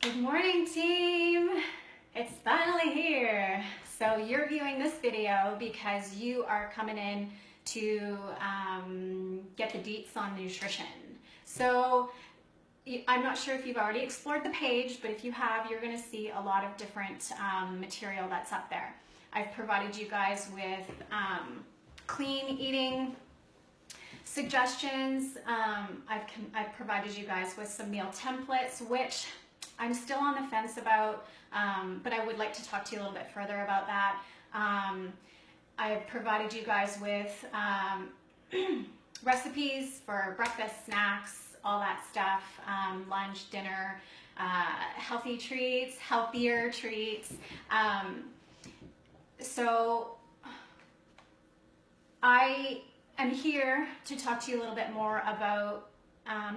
Good morning, team. It's finally here. So you're viewing this video because you are coming in to get the deets on nutrition. So I'm not sure if you've already explored the page, but if you have, you're going to see a lot of different material that's up there. I've provided you guys with clean eating suggestions. I've provided you guys with some meal templates, which I'm still on the fence about, but I would like to talk to you a little bit further about that. I've provided you guys with recipes for breakfast, snacks, all that stuff, lunch, dinner, healthy treats, healthier treats. So I am here to talk to you a little bit more about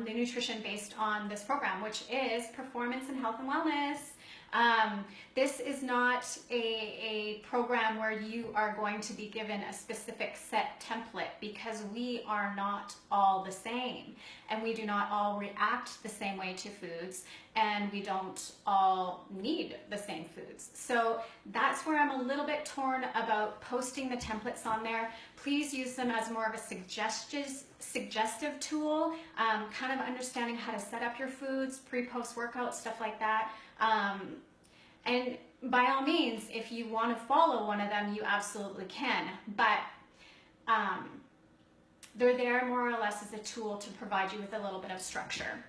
the nutrition based on this program, which is Performance in Health and Wellness. This is not a program where you are going to be given a specific set template, because we are not all the same and we do not all react the same way to foods, and we don't all need the same foods. So that's where I'm a little bit torn about posting the templates on there. Please use them as more of a suggestive tool, kind of understanding how to set up your foods, pre-post workout, stuff like that. And by all means, if you want to follow one of them, you absolutely can. But they're there more or less as a tool to provide you with a little bit of structure.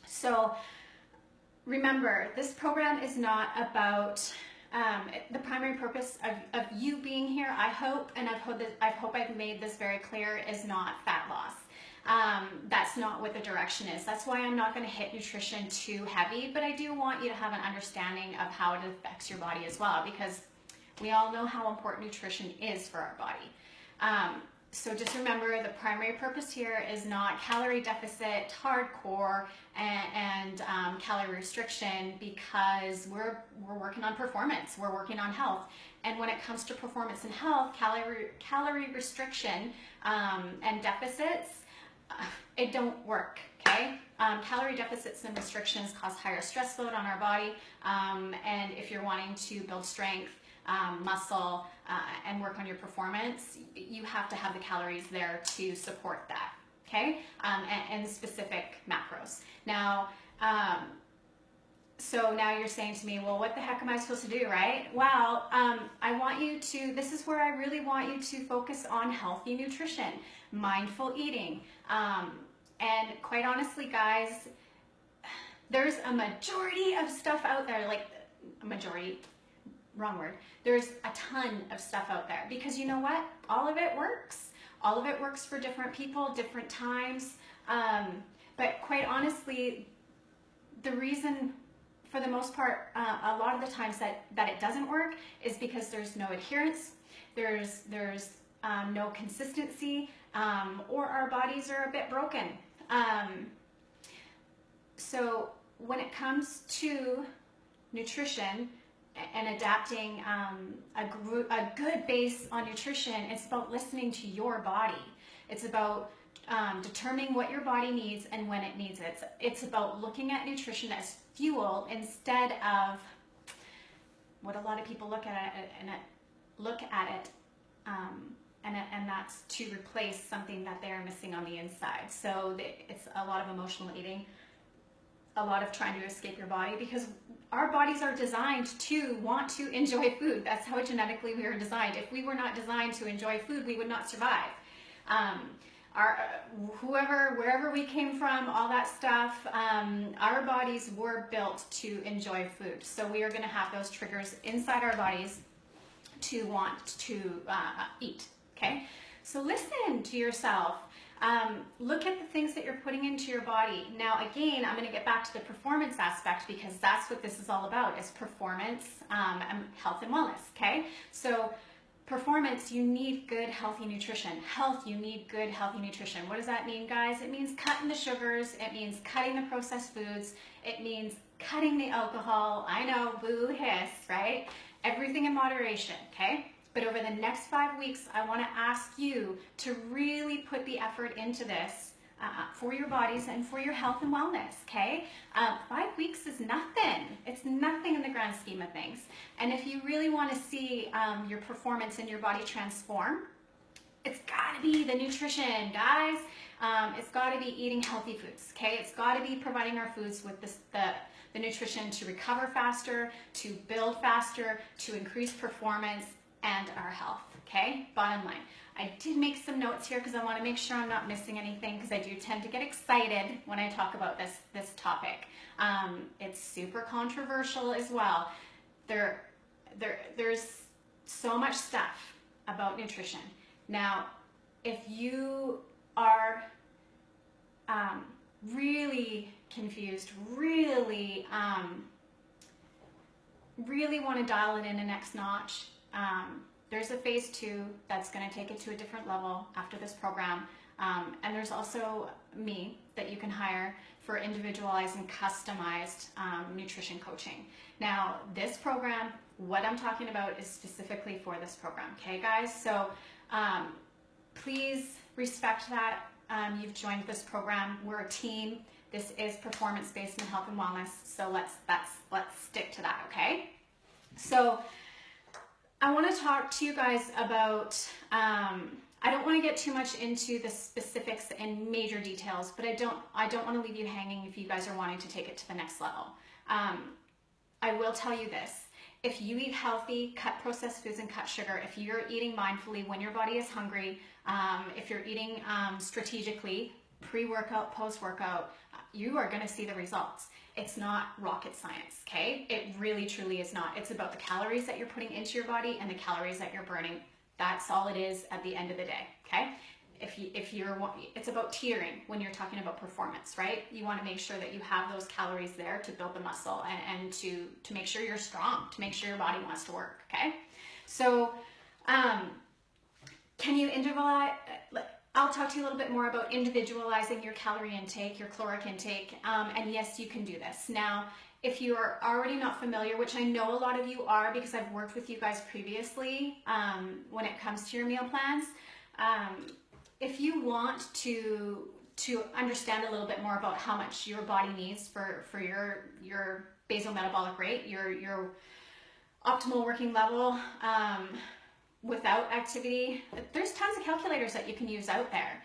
So remember, this program is not about the primary purpose of you being here, I hope, and I hope I've made this very clear, is not fat loss. That's not what the direction is. That's why I'm not going to hit nutrition too heavy, but I do want you to have an understanding of how it affects your body as well, because we all know how important nutrition is for our body. So just remember, the primary purpose here is not calorie deficit, hardcore, and calorie restriction, because we're working on performance, we're working on health. And when it comes to performance and health, calorie restriction and deficits, it don't work, okay? Calorie deficits and restrictions cause higher stress load on our body, and if you're wanting to build strength, muscle, and work on your performance, you have to have the calories there to support that, okay? And specific macros. Now, so now you're saying to me, well, what the heck am I supposed to do, right? Well, I want you to, this is where I really want you to focus on healthy nutrition, mindful eating. And quite honestly, guys, there's a majority of stuff out there, like a majority, wrong word. There's a ton of stuff out there, because you know what? All of it works. All of it works for different people, different times. But quite honestly, the reason, for the most part, a lot of the times that it doesn't work is because there's no adherence, there's no consistency, or our bodies are a bit broken. So when it comes to nutrition and adapting a good base on nutrition, it's about listening to your body. It's about determining what your body needs and when it needs it. It's about looking at nutrition as fuel instead of what a lot of people look at it, and that's to replace something that they're missing on the inside. So it's a lot of emotional eating, a lot of trying to escape your body, because our bodies are designed to want to enjoy food. That's how genetically we are designed. If we were not designed to enjoy food, we would not survive. Wherever we came from, all that stuff, our bodies were built to enjoy food. So we are going to have those triggers inside our bodies to want to eat, okay? So listen to yourself. Look at the things that you're putting into your body. Now, again, I'm going to get back to the performance aspect, because that's what this is all about, is performance, and health and wellness, okay? So performance, you need good, healthy nutrition. Health, you need good, healthy nutrition. What does that mean, guys? It means cutting the sugars. It means cutting the processed foods. It means cutting the alcohol. I know, boo, hiss, right? Everything in moderation, okay? But over the next 5 weeks, I want to ask you to really put the effort into this for your bodies and for your health and wellness, okay? 5 weeks is nothing. It's nothing in the grand scheme of things. And if you really want to see your performance and your body transform, it's got to be the nutrition, guys. It's got to be eating healthy foods, okay? It's got to be providing our foods with the nutrition to recover faster, to build faster, to increase performance and our health, okay? Bottom line. I did make some notes here because I want to make sure I'm not missing anything, because I do tend to get excited when I talk about this topic. It's super controversial as well. There's so much stuff about nutrition. Now, if you are really confused, really want to dial it in a next notch, there's a phase 2 that's going to take it to a different level after this program. And there's also me that you can hire for individualized and customized nutrition coaching. Now, this program, what I'm talking about is specifically for this program, okay, guys? So please respect that. You've joined this program. We're a team. This is performance-based in health and wellness. So let's stick to that, okay? So I want to talk to you guys about, I don't want to get too much into the specifics and major details, but I don't want to leave you hanging if you guys are wanting to take it to the next level. I will tell you this. If you eat healthy, cut processed foods and cut sugar, if you're eating mindfully when your body is hungry, if you're eating strategically, pre-workout, post-workout, you are going to see the results. It's not rocket science, okay? It really, truly is not. It's about the calories that you're putting into your body and the calories that you're burning. That's all it is at the end of the day, okay? It's about teetering when you're talking about performance, right? You want to make sure that you have those calories there to build the muscle and to make sure you're strong, to make sure your body wants to work, okay? So, can you individualize? I'll talk to you a little bit more about individualizing your calorie intake, your caloric intake, and yes, you can do this. Now, if you are already not familiar, which I know a lot of you are because I've worked with you guys previously when it comes to your meal plans, if you want to understand a little bit more about how much your body needs for your basal metabolic rate, your optimal working level, without activity, there's tons of calculators that you can use out there.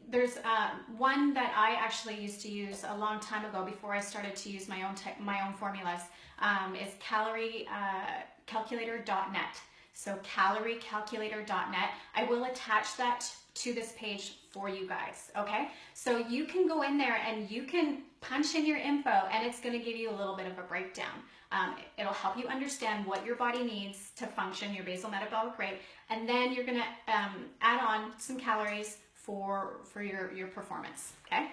There's one that I actually used to use a long time ago before I started to use my own formulas. Is caloriecalculator.net. So caloriecalculator.net. I will attach that to this page for you guys, okay? So you can go in there and you can punch in your info and it's going to give you a little bit of a breakdown. It'll help you understand what your body needs to function, your basal metabolic rate, and then you're going to add on some calories for your performance, okay?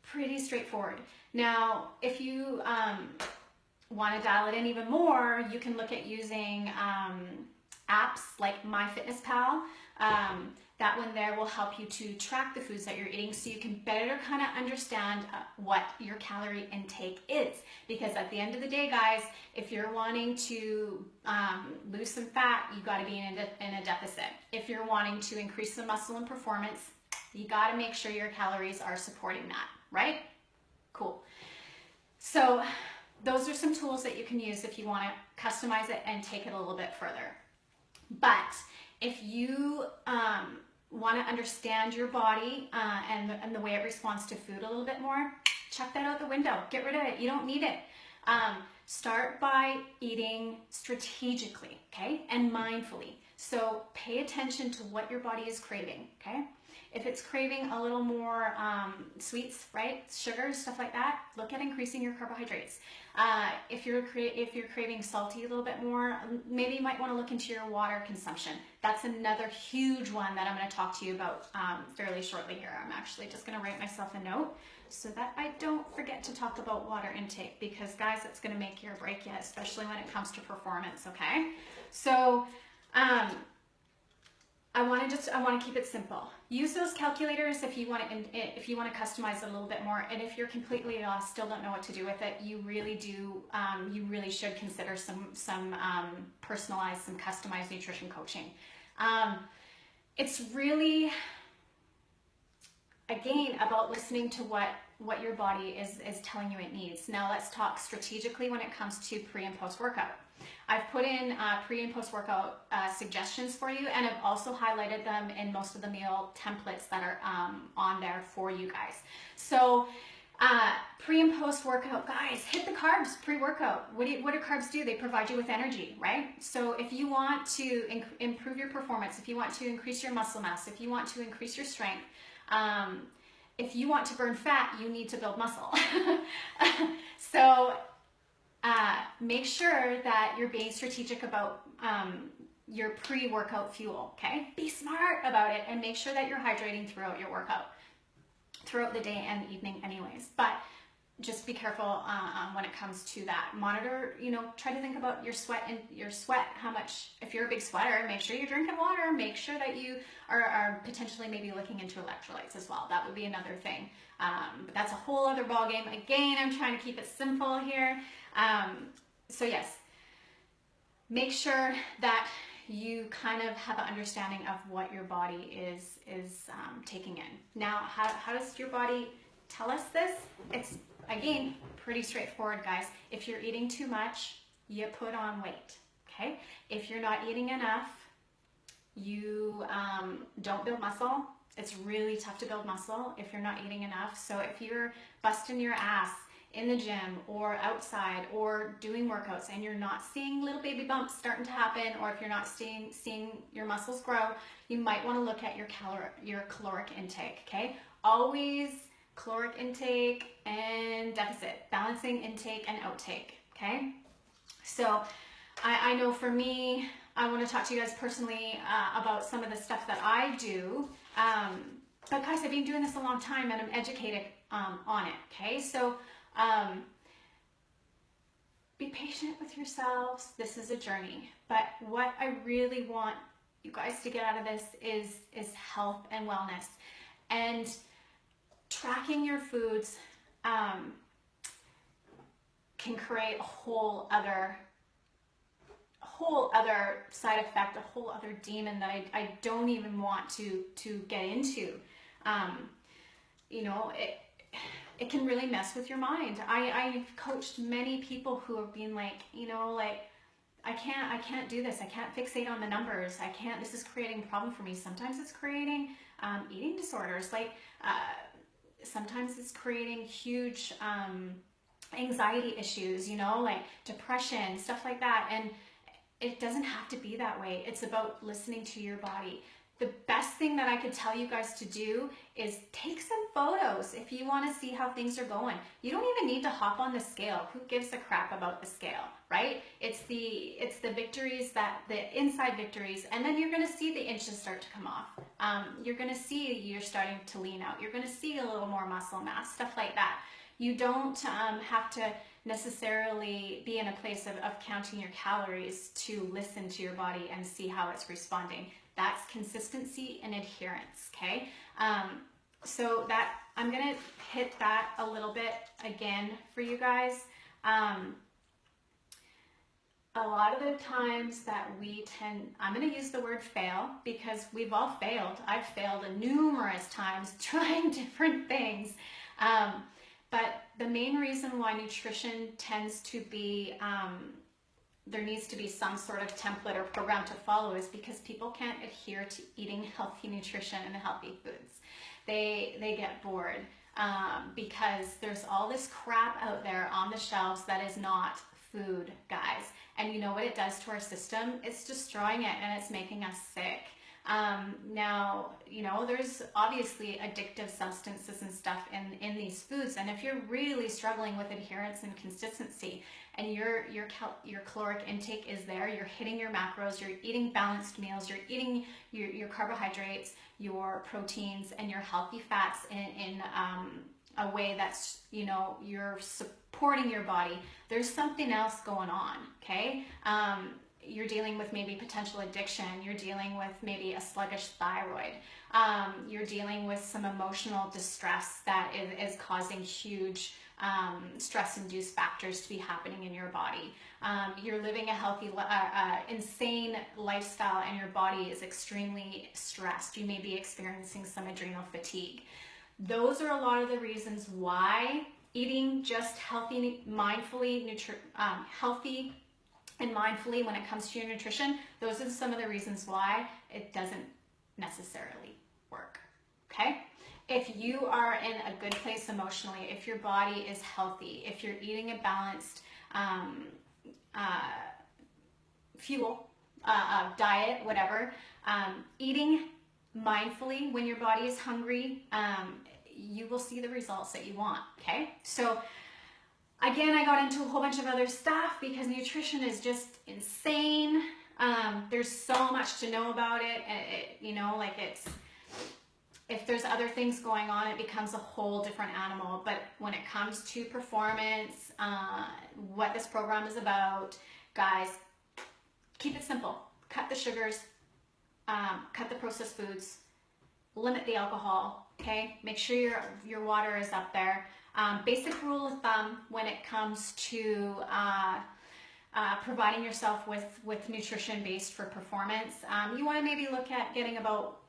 Pretty straightforward. Now, if you want to dial it in even more, you can look at using apps like MyFitnessPal. That one there will help you to track the foods that you're eating so you can better kind of understand what your calorie intake is. Because at the end of the day, guys, if you're wanting to lose some fat, you got to be in a deficit. If you're wanting to increase the muscle and performance, you got to make sure your calories are supporting that, right? Cool. So those are some tools that you can use if you want to customize it and take it a little bit further. But if you want to understand your body and the way it responds to food a little bit more, chuck that out the window. Get rid of it. You don't need it. Start by eating strategically, okay, and mindfully. So pay attention to what your body is craving, okay? If it's craving a little more sweets, right, sugars, stuff like that, look at increasing your carbohydrates. If you're craving salty a little bit more, maybe you might want to look into your water consumption. That's another huge one that I'm going to talk to you about fairly shortly here. I'm actually just going to write myself a note so that I don't forget to talk about water intake, because guys, it's going to make you or break you, especially when it comes to performance, okay? So I want to keep it simple. Use those calculators if you want to customize it a little bit more. And if you're completely lost, still don't know what to do with it, you really should consider some personalized, some customized nutrition coaching. It's really again, about listening to what your body is telling you it needs. Now let's talk strategically when it comes to pre and post workout. I've put in pre and post workout suggestions for you, and I've also highlighted them in most of the meal templates that are on there for you guys. So pre and post workout, guys, hit the carbs pre-workout. What do carbs do? They provide you with energy, right? So if you want to improve your performance, if you want to increase your muscle mass, if you want to increase your strength, if you want to burn fat, you need to build muscle. So make sure that you're being strategic about your pre-workout fuel, okay? Be smart about it and make sure that you're hydrating throughout your workout, throughout the day and evening anyways. But just be careful when it comes to that. Monitor, try to think about your sweat, how much, if you're a big sweater, make sure you're drinking water, make sure that you are potentially maybe looking into electrolytes as well. That would be another thing. But that's a whole other ballgame. Again, I'm trying to keep it simple here. So yes, make sure that you kind of have an understanding of what your body is taking in. Now, how does your body tell us this? It's, again, pretty straightforward, guys. If you're eating too much, you put on weight, okay? If you're not eating enough, you don't build muscle. It's really tough to build muscle if you're not eating enough. So if you're busting your ass in the gym or outside or doing workouts and you're not seeing little baby bumps starting to happen, or if you're not seeing your muscles grow, you might want to look at your caloric intake, okay? Always caloric intake and deficit, balancing intake and outtake, okay? So I know for me, I want to talk to you guys personally about some of the stuff that I do. But guys, I've been doing this a long time and I'm educated on it, okay? So be patient with yourselves. This is a journey. But what I really want you guys to get out of this is health and wellness. And tracking your foods can create a whole other side effect, a whole other demon that I don't even want to get into. It can really mess with your mind. I've coached many people who have been like, I can't do this. I can't fixate on the numbers. This is creating a problem for me. Sometimes it's creating eating disorders. Sometimes it's creating huge anxiety issues, like depression, stuff like that. And it doesn't have to be that way. It's about listening to your body. The best thing that I could tell you guys to do is take some photos if you want to see how things are going. You don't even need to hop on the scale. Who gives a crap about the scale, right? It's the victories, the inside victories, and then you're going to see the inches start to come off. You're going to see you're starting to lean out. You're going to see a little more muscle mass, stuff like that. You don't have to necessarily be in a place of counting your calories to listen to your body and see how it's responding. That's consistency and adherence, okay? So that I'm gonna hit that a little bit again for you guys. A lot of the times that I'm gonna use the word fail because we've all failed. I've failed numerous times trying different things. But the main reason why nutrition tends to be, there needs to be some sort of template or program to follow is because people can't adhere to eating healthy nutrition and healthy foods. They get bored because there's all this crap out there on the shelves that is not food, guys. And you know what it does to our system? It's destroying it and it's making us sick. Now, there's obviously addictive substances and stuff in these foods. And if you're really struggling with adherence and consistency and your caloric intake is there, you're hitting your macros, you're eating balanced meals, you're eating your carbohydrates, your proteins, and your healthy fats in a way that's, you're supporting your body, there's something else going on, okay? You're dealing with maybe potential addiction, you're dealing with maybe a sluggish thyroid, you're dealing with some emotional distress that is causing huge stress-induced factors to be happening in your body. You're living a healthy, insane lifestyle and your body is extremely stressed. You may be experiencing some adrenal fatigue. Those are a lot of the reasons why eating just healthy, healthy and mindfully when it comes to your nutrition, those are some of the reasons why it doesn't necessarily work, okay? If you are in a good place emotionally, if your body is healthy, if you're eating a balanced diet, whatever, eating mindfully when your body is hungry, you will see the results that you want, okay? So again, I got into a whole bunch of other stuff because nutrition is just insane. There's so much to know about it. If there's other things going on, it becomes a whole different animal. But when it comes to performance, what this program is about, guys, keep it simple. Cut the sugars, cut the processed foods, limit the alcohol, okay? Make sure your water is up there. Basic rule of thumb when it comes to providing yourself with nutrition based for performance, you want to maybe look at getting about,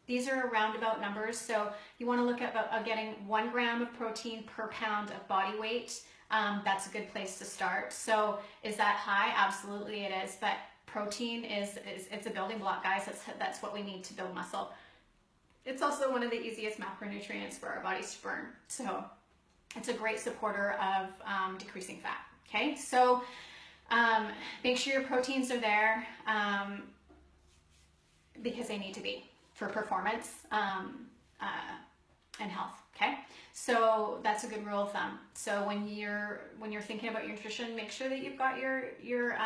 these are roundabout numbers, so you want to look at getting 1 gram of protein per pound of body weight. That's a good place to start. So is that high? Absolutely it is, but protein it's a building block, guys. That's what we need to build muscle. It's also one of the easiest macronutrients for our bodies to burn. So it's a great supporter of decreasing fat. Okay, so make sure your proteins are there because they need to be for performance and health. Okay, so that's a good rule of thumb. So when you're thinking about your nutrition, make sure that you've got your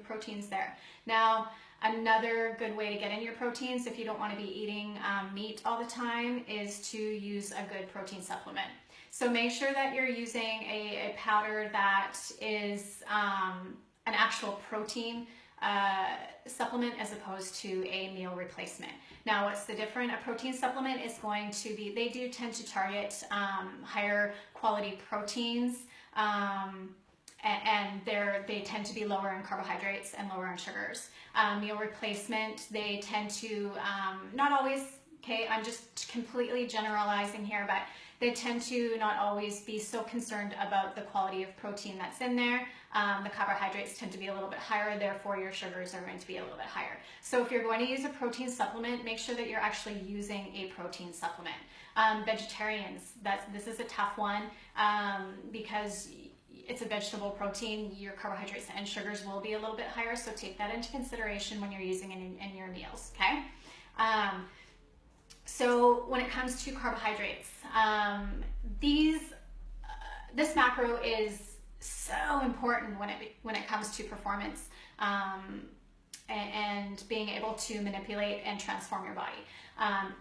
proteins there. Now, another good way to get in your proteins, if you don't want to be eating meat all the time, is to use a good protein supplement. So make sure that you're using a powder that is an actual protein supplement as opposed to a meal replacement. Now, what's the difference? A protein supplement is going to be, they do tend to target higher quality proteins, and they tend to be lower in carbohydrates and lower in sugars. Meal replacement, they tend to, not always, okay, I'm just completely generalizing here, but they tend to not always be so concerned about the quality of protein that's in there. The carbohydrates tend to be a little bit higher, therefore your sugars are going to be a little bit higher. So if you're going to use a protein supplement, make sure that you're actually using a protein supplement. Vegetarians, this is a tough one because it's a vegetable protein. Your carbohydrates and sugars will be a little bit higher, so take that into consideration when you're using it in your meals, okay? So when it comes to carbohydrates, this macro is so important when it comes to performance and being able to manipulate and transform your body,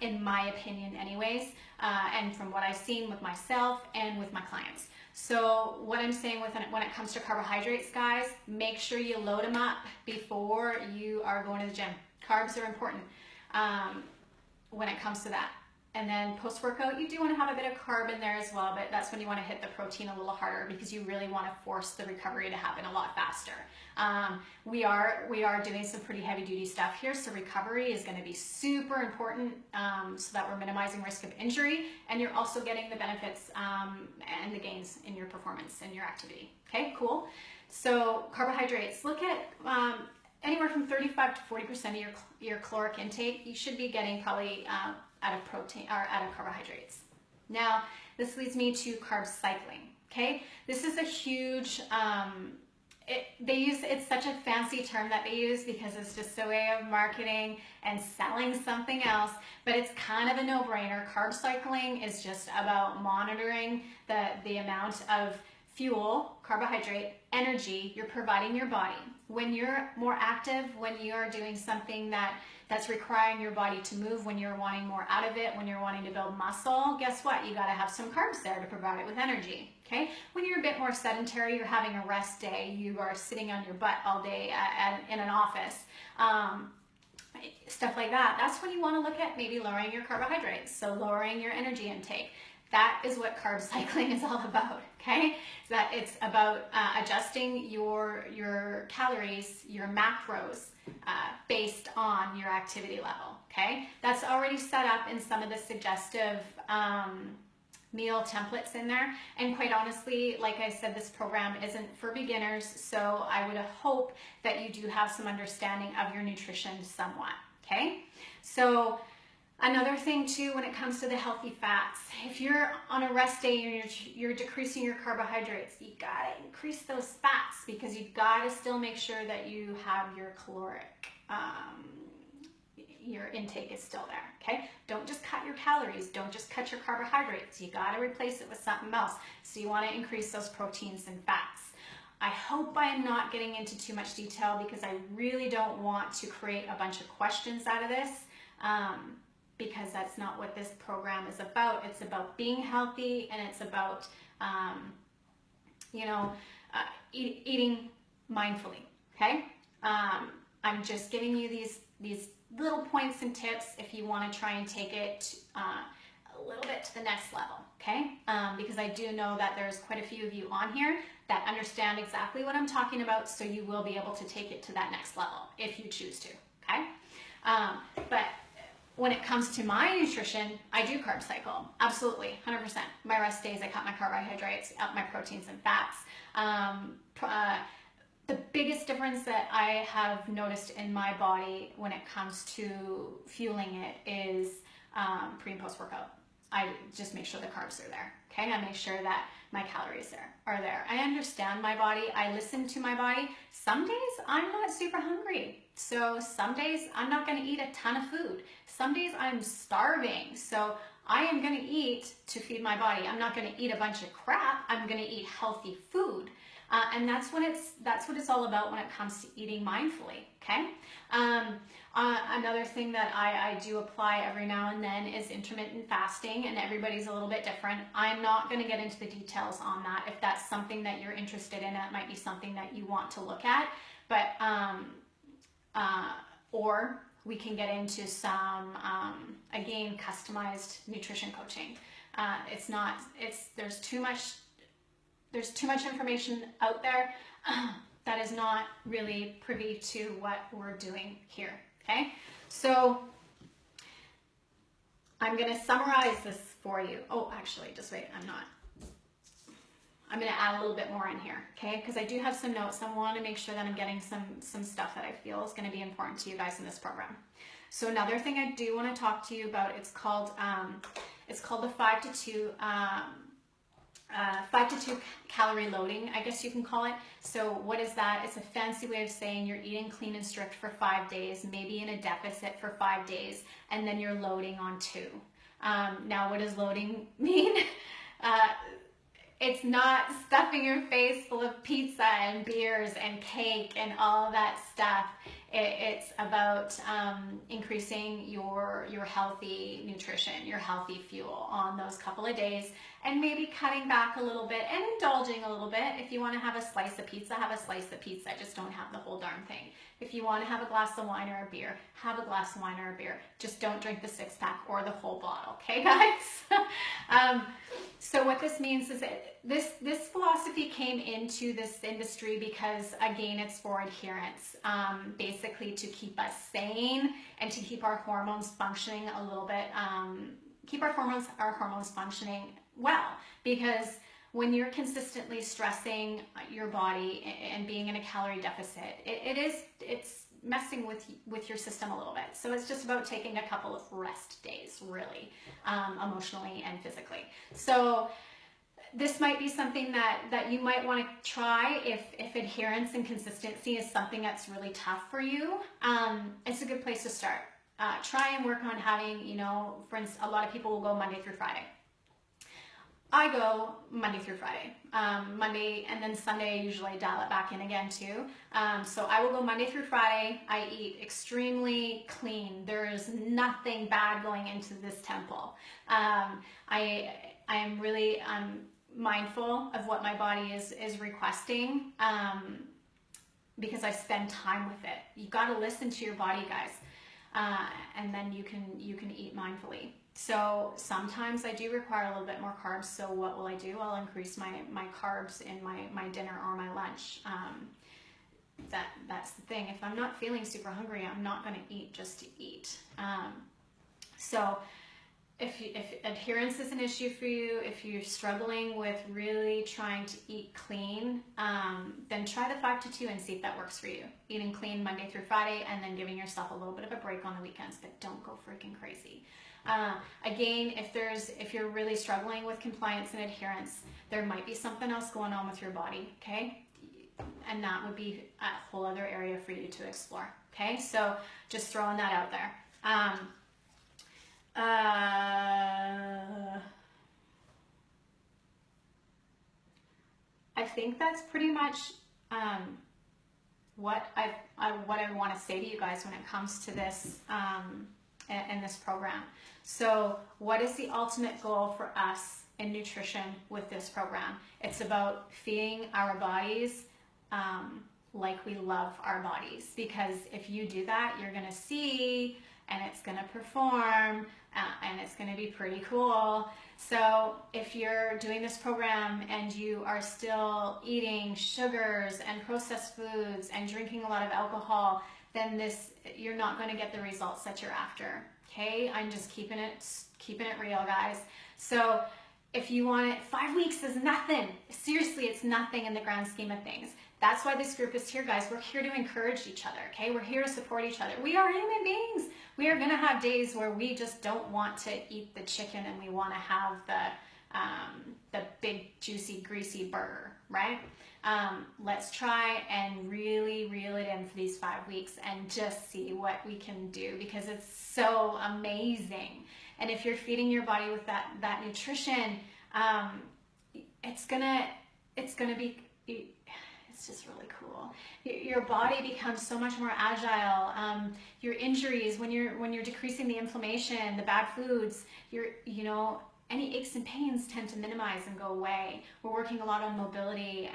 in my opinion anyways, and from what I've seen with myself and with my clients. So what I'm saying when it comes to carbohydrates, guys, make sure you load them up before you are going to the gym. Carbs are important when it comes to that. And then post-workout, you do want to have a bit of carb in there as well, but that's when you want to hit the protein a little harder because you really want to force the recovery to happen a lot faster. We are doing some pretty heavy duty stuff here, so recovery is going to be super important so that we're minimizing risk of injury, and you're also getting the benefits and the gains in your performance and your activity. Okay, cool. So carbohydrates, look at anywhere from 35 to 40% of your caloric intake. You should be getting probably out of protein or out of carbohydrates. Now, this leads me to carb cycling. Okay, this is a huge. It's such a fancy term that they use because it's just a way of marketing and selling something else, but it's kind of a no-brainer. Carb cycling is just about monitoring the amount of fuel, carbohydrate, energy you're providing your body. When you're more active, when you're doing something that's requiring your body to move, when you're wanting more out of it, when you're wanting to build muscle, guess what? You got to have some carbs there to provide it with energy, okay? When you're a bit more sedentary, you're having a rest day, you are sitting on your butt all day in an office, stuff like that, that's when you want to look at maybe lowering your carbohydrates, so lowering your energy intake. That is what carb cycling is all about, okay? So that it's about adjusting your calories, your macros, based on your activity level, okay? That's already set up in some of the suggestive meal templates in there. And quite honestly, like I said, this program isn't for beginners, so I would hope that you do have some understanding of your nutrition somewhat, okay? So another thing too, when it comes to the healthy fats, if you're on a rest day and you're decreasing your carbohydrates, you gotta increase those fats, because you gotta still make sure that you have your caloric, your intake is still there, okay? Don't just cut your calories, don't just cut your carbohydrates, you gotta replace it with something else. So you wanna increase those proteins and fats. I hope I'm not getting into too much detail, because I really don't want to create a bunch of questions out of this, because that's not what this program is about. It's about being healthy, and it's about, eating mindfully, okay? I'm just giving you these little points and tips if you want to try and take it a little bit to the next level, okay? Because I do know that there's quite a few of you on here that understand exactly what I'm talking about, so you will be able to take it to that next level if you choose to, okay? But when it comes to my nutrition, I do carb cycle, absolutely, 100%. My rest days, I cut my carbohydrates, up my proteins and fats. The biggest difference that I have noticed in my body when it comes to fueling it is pre and post workout. I just make sure the carbs are there, okay? I make sure that my calories are there. I understand my body. I listen to my body. Some days I'm not super hungry. So some days I'm not going to eat a ton of food. Some days I'm starving. So I am going to eat to feed my body. I'm not going to eat a bunch of crap. I'm going to eat healthy food. And that's what it's all about when it comes to eating mindfully, okay? Another thing that I do apply every now and then is intermittent fasting, and everybody's a little bit different. I'm not going to get into the details on that. If that's something that you're interested in, that might be something that you want to look at. But or we can get into some again, customized nutrition coaching. There's too much information out there that is not really privy to what we're doing here, okay? So I'm going to summarize this for you. Oh, actually, just wait, I'm going to add a little bit more in here, okay? Because I do have some notes. I want to make sure that I'm getting some stuff that I feel is going to be important to you guys in this program. So another thing I do want to talk to you about, it's called the 5 to 2 calorie loading, I guess you can call it. So what is that? It's a fancy way of saying you're eating clean and strict for 5 days, maybe in a deficit for 5 days, and then you're loading on 2. Now, what does loading mean? It's not stuffing your face full of pizza and beers and cake and all of that stuff. It's about increasing your healthy nutrition, your healthy fuel on those couple of days, and maybe cutting back a little bit and indulging a little bit. If you want to have a slice of pizza, have a slice of pizza. Just don't have the whole darn thing. If you want to have a glass of wine or a beer, have a glass of wine or a beer. Just don't drink the 6-pack or the whole bottle, okay, guys? So what this means is that this philosophy came into this industry because, again, it's for adherence, basically to keep us sane and to keep our hormones functioning a little bit, keep our hormones functioning well, because when you're consistently stressing your body and being in a calorie deficit, it's messing with your system a little bit. So it's just about taking a couple of rest days, really, emotionally and physically. So this might be something that you might want to try if adherence and consistency is something that's really tough for you. It's a good place to start. Try and work on having, for instance, a lot of people will go Monday through Friday. I go Monday through Friday. Monday and then Sunday, I usually dial it back in again too. So I will go Monday through Friday. I eat extremely clean. There is nothing bad going into this temple. I am really mindful of what my body is requesting, because I spend time with it. You got to listen to your body, guys, and then you can eat mindfully. So sometimes I do require a little bit more carbs. So what will I do? I'll increase my carbs in my dinner or my lunch. That's the thing. If I'm not feeling super hungry, I'm not going to eat just to eat. So if adherence is an issue for you, if you're struggling with really trying to eat clean, then try the 5-2 and see if that works for you. Eating clean Monday through Friday and then giving yourself a little bit of a break on the weekends, but don't go freaking crazy. Again, if you're really struggling with compliance and adherence, there might be something else going on with your body, okay? And that would be a whole other area for you to explore, okay? So just throwing that out there. I think that's pretty much what I want to say to you guys when it comes to this in this program. So what is the ultimate goal for us in nutrition with this program? It's about feeding our bodies like we love our bodies, because if you do that, you're going to see and it's going to perform and it's going to be pretty cool. So if you're doing this program and you are still eating sugars and processed foods and drinking a lot of alcohol, then you're not going to get the results that you're after. Okay, I'm just keeping it real, guys. So if you want it, 5 weeks is nothing. Seriously, it's nothing in the grand scheme of things. That's why this group is here, guys. We're here to encourage each other, okay? We're here to support each other. We are human beings. We are gonna have days where we just don't want to eat the chicken and we wanna have the big, juicy, greasy burger, right? Let's try and really reel it in for these 5 weeks and just see what we can do, because it's so amazing. And if you're feeding your body with that nutrition, it's just really cool. Your body becomes so much more agile. Your injuries, when you're decreasing the inflammation, the bad foods, any aches and pains tend to minimize and go away. We're working a lot on mobility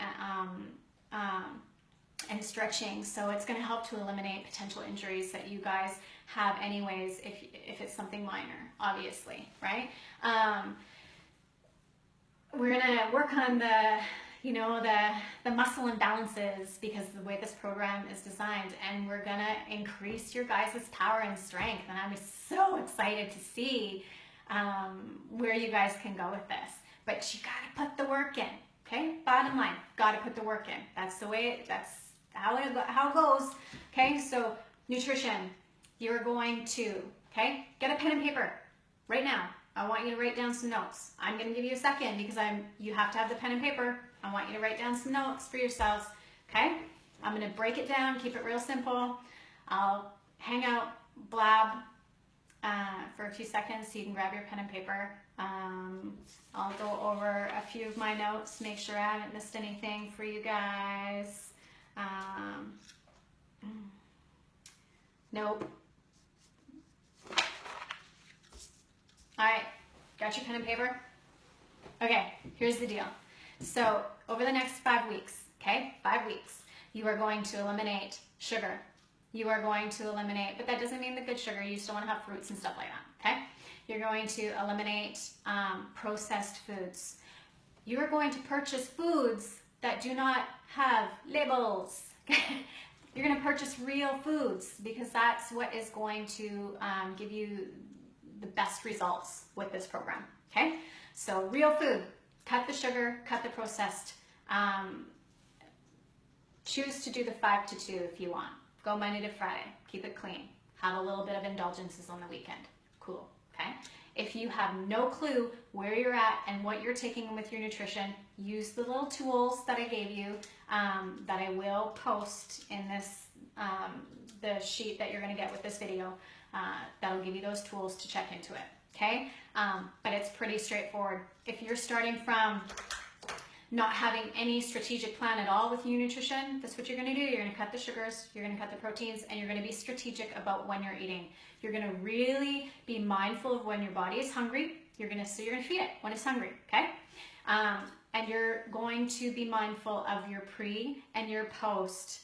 and stretching, so it's going to help to eliminate potential injuries that you guys have anyways, if it's something minor, obviously, right? We're going to work on the muscle imbalances because of the way this program is designed, and we're going to increase your guys' power and strength, and I'm so excited to see where you guys can go with this. But you got to put the work in, okay? Bottom line, got to put the work in. That's how it goes, okay? So nutrition, you're going to, okay? Get a pen and paper right now. I want you to write down some notes. I'm going to give you a second because you have to have the pen and paper. I want you to write down some notes for yourselves, okay? I'm going to break it down, keep it real simple. I'll hang out, blab for a few seconds so you can grab your pen and paper. I'll go over a few of my notes, make sure I haven't missed anything for you guys. Nope. All right, got your pen and paper? Okay, here's the deal. So over the next 5 weeks, okay, 5 weeks, you are going to eliminate sugar. You are going to eliminate, but that doesn't mean the good sugar. You still want to have fruits and stuff like that, okay? You're going to eliminate processed foods. You are going to purchase foods that do not have labels. You're going to purchase real foods because that's what is going to give you the best results with this program, okay? So real food, cut the sugar, cut the processed. Choose to do the 5-2 if you want. Go Monday to Friday, keep it clean. Have a little bit of indulgences on the weekend. Cool, okay? If you have no clue where you're at and what you're taking with your nutrition, use the little tools that I gave you that I will post in this, the sheet that you're gonna get with this video. That'll give you those tools to check into it, okay? But it's pretty straightforward. If you're starting from not having any strategic plan at all with your nutrition, that's what you're gonna do. You're gonna cut the sugars, you're gonna cut the proteins, and you're gonna be strategic about when you're eating. You're gonna really be mindful of when your body is hungry. You're gonna feed it when it's hungry, okay? And you're going to be mindful of your pre and your post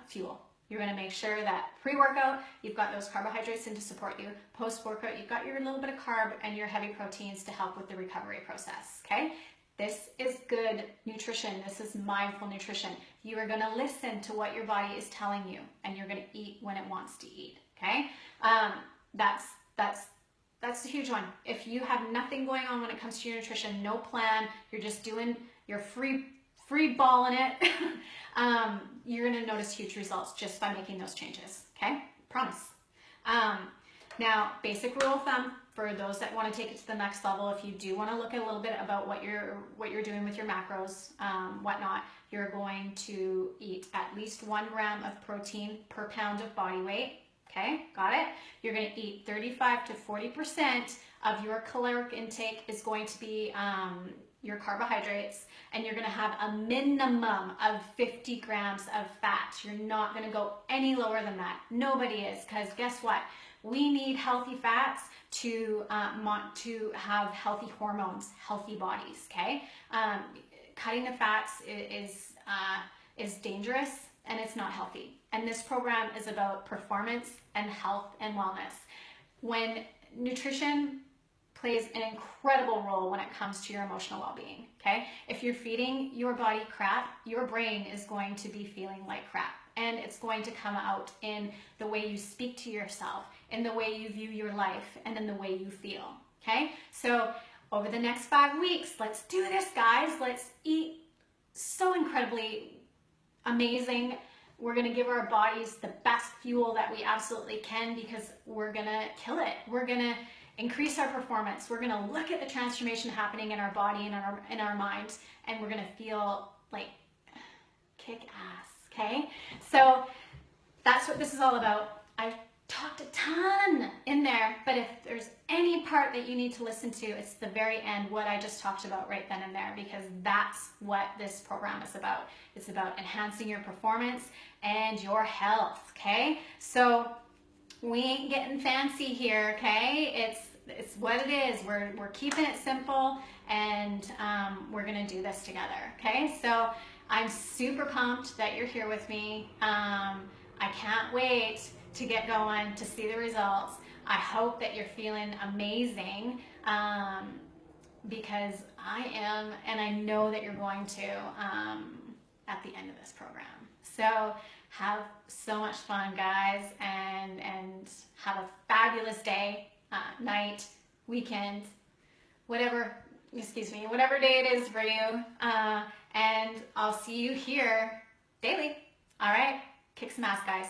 fuel, You're going to make sure that pre-workout, you've got those carbohydrates in to support you. Post-workout, you've got your little bit of carb and your heavy proteins to help with the recovery process, okay? This is good nutrition. This is mindful nutrition. You are going to listen to what your body is telling you, and you're going to eat when it wants to eat, okay? That's a huge one. If you have nothing going on when it comes to your nutrition, no plan, you're free balling it, you're going to notice huge results just by making those changes, okay? Promise. Now, basic rule of thumb for those that want to take it to the next level, if you do want to look at a little bit about what you're doing with your macros, whatnot, you're going to eat at least 1 gram of protein per pound of body weight. Okay, got it? You're going to eat 35 to 40% of your caloric intake is going to be your carbohydrates, and you're going to have a minimum of 50 grams of fat. You're not going to go any lower than that. Nobody is, because guess what? We need healthy fats to have healthy hormones, healthy bodies, okay? Cutting the fats is dangerous, and it's not healthy. And this program is about performance and health and wellness. When nutrition plays an incredible role when it comes to your emotional well-being, okay? If you're feeding your body crap, your brain is going to be feeling like crap. And it's going to come out in the way you speak to yourself, in the way you view your life, and in the way you feel, okay? So over the next 5 weeks, let's do this, guys. Let's eat so incredibly amazing. We're going to give our bodies the best fuel that we absolutely can, because we're going to kill it. We're going to increase our performance. We're going to look at the transformation happening in our body and in our mind, and we're going to feel like kick ass, okay? So that's what this is all about. I've talked a ton in there, but if there's any part that you need to listen to, it's the very end, what I just talked about right then and there, because that's what this program is about. It's about enhancing your performance and your health, okay? So we ain't getting fancy here, okay? It's what it is. We're keeping it simple, and we're gonna do this together, okay? So I'm super pumped that you're here with me. I can't wait to get going, to see the results. I hope that you're feeling amazing, because I am, and I know that you're going to at the end of this program. So have so much fun, guys, and have a fabulous day, night, weekend, whatever day it is for you. And I'll see you here daily. All right, kick some ass, guys.